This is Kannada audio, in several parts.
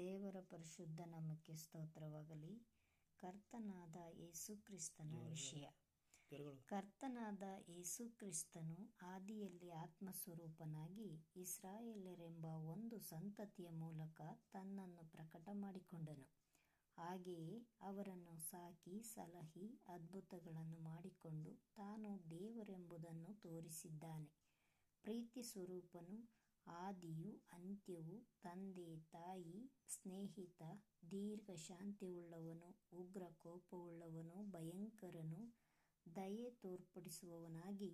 ದೇವರ ಪರಿಶುದ್ಧ ನಾಮಕ್ಕೆ ಸ್ತೋತ್ರವಾಗಲಿ. ಕರ್ತನಾದ ಯೇಸು ಕ್ರಿಸ್ತನ ವಿಷಯ. ಕರ್ತನಾದ ಯೇಸು ಕ್ರಿಸ್ತನು ಆದಿಯಲ್ಲಿ ಆತ್ಮಸ್ವರೂಪನಾಗಿ ಇಸ್ರಾಯೇಲರೆಂಬ ಒಂದು ಸಂತತಿಯ ಮೂಲಕ ತನ್ನನ್ನು ಪ್ರಕಟ ಮಾಡಿಕೊಂಡನು. ಹಾಗೆಯೇ ಅವರನ್ನು ಸಾಕಿ ಸಲಹಿ ಅದ್ಭುತಗಳನ್ನು ಮಾಡಿಕೊಂಡು ತಾನು ದೇವರೆಂಬುದನ್ನು ತೋರಿಸಿದ್ದಾನೆ. ಪ್ರೀತಿ ಸ್ವರೂಪನು, ಆದಿಯೂ ಅಂತ್ಯವೂ, ತಂದೆ ತಾಯಿ, ಸ್ನೇಹಿತ, ದೀರ್ಘ ಶಾಂತಿಯುಳ್ಳವನು, ಉಗ್ರ ಕೋಪವುಳ್ಳವನು, ಭಯಂಕರನು, ದಯೆ ತೋರ್ಪಡಿಸುವವನಾಗಿ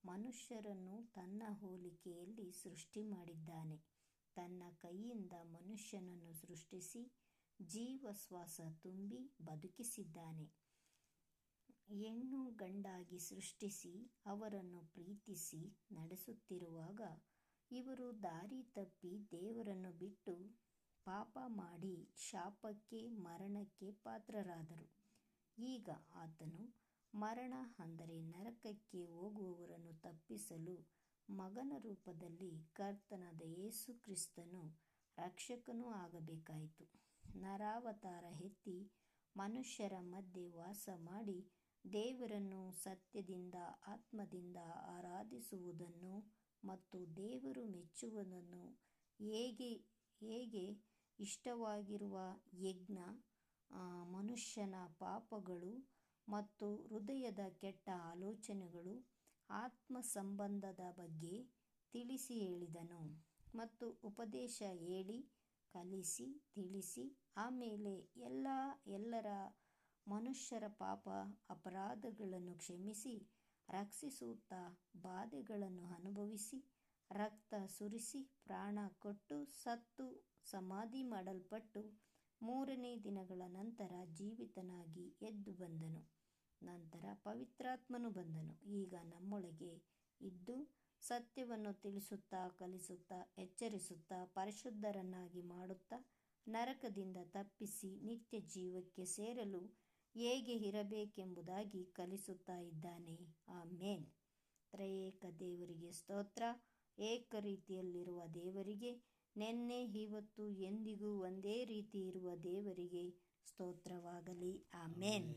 ಮನುಷ್ಯರನ್ನು ತನ್ನ ಹೋಲಿಕೆಯಲ್ಲಿ ಸೃಷ್ಟಿ ಮಾಡಿದ್ದಾನೆ. ತನ್ನ ಕೈಯಿಂದ ಮನುಷ್ಯನನ್ನು ಸೃಷ್ಟಿಸಿ ಜೀವ ಶ್ವಾಸ ತುಂಬಿ ಬದುಕಿಸಿದ್ದಾನೆ. ಹೆಣ್ಣು ಗಂಡಾಗಿ ಸೃಷ್ಟಿಸಿ ಅವರನ್ನು ಪ್ರೀತಿಸಿ ನಡೆಸುತ್ತಿರುವಾಗ ಇವರು ದಾರಿ ತಪ್ಪಿ ದೇವರನ್ನು ಬಿಟ್ಟು ಪಾಪ ಮಾಡಿ ಶಾಪಕ್ಕೆ ಮರಣಕ್ಕೆ ಪಾತ್ರರಾದರು. ಈಗ ಆತನು ಮರಣ ಅಂದರೆ ನರಕಕ್ಕೆ ಹೋಗುವವರನ್ನು ತಪ್ಪಿಸಲು ಮಗನ ರೂಪದಲ್ಲಿ ಕರ್ತನಾದ ಯೇಸು ಕ್ರಿಸ್ತನು ರಕ್ಷಕನೂ ಆಗಬೇಕಾಯಿತು. ನರಾವತಾರ ಎತ್ತಿ ಮನುಷ್ಯರ ಮಧ್ಯೆ ವಾಸ ಮಾಡಿ ದೇವರನ್ನು ಸತ್ಯದಿಂದ ಆತ್ಮದಿಂದ ಆರಾಧಿಸುವುದನ್ನು ಮತ್ತು ದೇವರು ಮೆಚ್ಚುವುದನ್ನು ಹೇಗೆ ಇಷ್ಟವಾಗಿರುವ ಯಜ್ಞ, ಮನುಷ್ಯನ ಪಾಪಗಳು ಮತ್ತು ಹೃದಯದ ಕೆಟ್ಟ ಆಲೋಚನೆಗಳು, ಆತ್ಮ ಸಂಬಂಧದ ಬಗ್ಗೆ ತಿಳಿಸಿ ಹೇಳಿದನು. ಮತ್ತು ಉಪದೇಶ ಹೇಳಿ ಕಲಿಸಿ ತಿಳಿಸಿ ಆಮೇಲೆ ಎಲ್ಲರ ಮನುಷ್ಯರ ಪಾಪ ಅಪರಾಧಗಳನ್ನು ಕ್ಷಮಿಸಿ ರಕ್ಷಿಸುತ್ತಾ ಬಾಧೆಗಳನ್ನು ಅನುಭವಿಸಿ ರಕ್ತ ಸುರಿಸಿ ಪ್ರಾಣ ಕೊಟ್ಟು ಸತ್ತು ಸಮಾಧಿ ಮಾಡಲ್ಪಟ್ಟು 3ನೇ ದಿನಗಳ ನಂತರ ಜೀವಿತನಾಗಿ ಎದ್ದು ಬಂದನು. ನಂತರ ಪವಿತ್ರಾತ್ಮನು ಬಂದನು. ಈಗ ನಮ್ಮೊಳಗೆ ಇದ್ದು ಸತ್ಯವನ್ನು ತಿಳಿಸುತ್ತಾ ಕಲಿಸುತ್ತಾ ಎಚ್ಚರಿಸುತ್ತಾ ಪರಿಶುದ್ಧರನ್ನಾಗಿ ಮಾಡುತ್ತಾ ನರಕದಿಂದ ತಪ್ಪಿಸಿ ನಿತ್ಯ ಜೀವಕ್ಕೆ ಸೇರಲು ಹೇಗೆ ಇರಬೇಕೆಂಬುದಾಗಿ ಕಲಿಸುತ್ತಾ ಇದ್ದಾನೆ. ಆಮೇನ್. ತ್ರಯೇಕ ದೇವರಿಗೆ ಸ್ತೋತ್ರ. ಏಕ ರೀತಿಯಲ್ಲಿರುವ ದೇವರಿಗೆ, ನೆನ್ನೆ ಇವತ್ತು ಎಂದಿಗೂ ಒಂದೇ ರೀತಿ ಇರುವ ದೇವರಿಗೆ ಸ್ತೋತ್ರವಾಗಲಿ. ಆಮೇನ್.